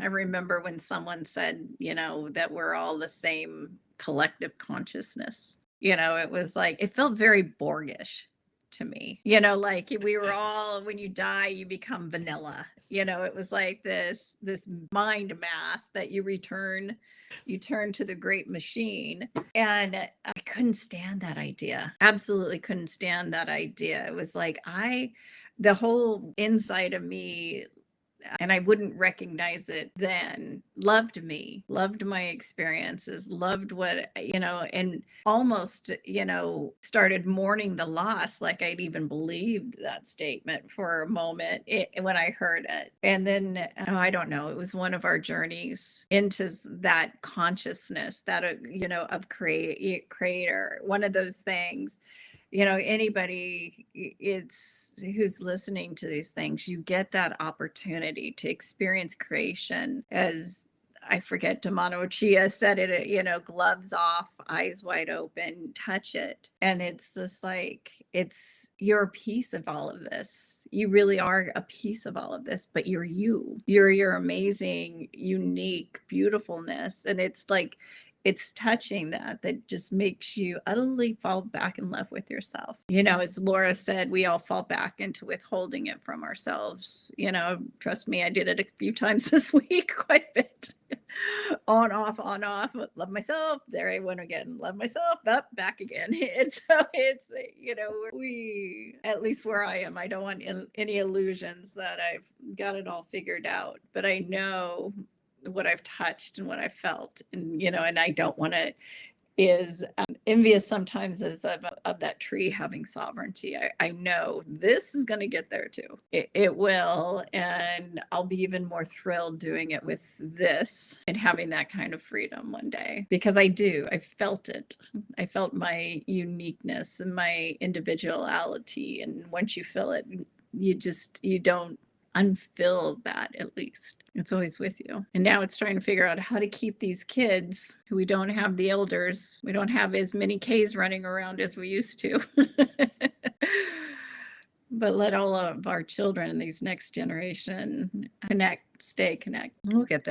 I remember when someone said, that we're all the same collective consciousness. It was like, it felt very Borgish to me. Like we were all, when you die, you become vanilla. It was like this mind mass that you turn to the great machine. And I couldn't stand that idea. Absolutely couldn't stand that idea. It was like the whole inside of me, and I wouldn't recognize it then, loved me, loved my experiences, loved what, and almost, started mourning the loss, like I'd even believed that statement for a moment when I heard it. And then, oh, I don't know, it was one of our journeys into that consciousness, that, of creator, one of those things. Anybody it's who's listening to these things, you get that opportunity to experience creation, as I forget, Damano Chia said it, gloves off, eyes wide open, touch it. And it's just like, you're a piece of all of this. You really are a piece of all of this, but you're your amazing, unique beautifulness. And it's like, it's touching that just makes you utterly fall back in love with yourself. As Laura said, we all fall back into withholding it from ourselves. Trust me, I did it a few times this week, quite a bit. On, off, on, off. Love myself. There I went again. Love myself. Up, back again. And so it's, we, at least where I am, I don't want any illusions that I've got it all figured out. But I know what I've touched and what I felt, and and I don't want to is envious sometimes of that tree having sovereignty. I know this is going to get there too. It will, and I'll be even more thrilled doing it with this and having that kind of freedom one day, because I felt it. I felt my uniqueness and my individuality, and once you feel it, you don't unfill that. At least it's always with you. And now it's trying to figure out how to keep these kids who we don't have the elders, we don't have as many K's running around as we used to. But let all of our children in these next generation stay connect. We'll get there.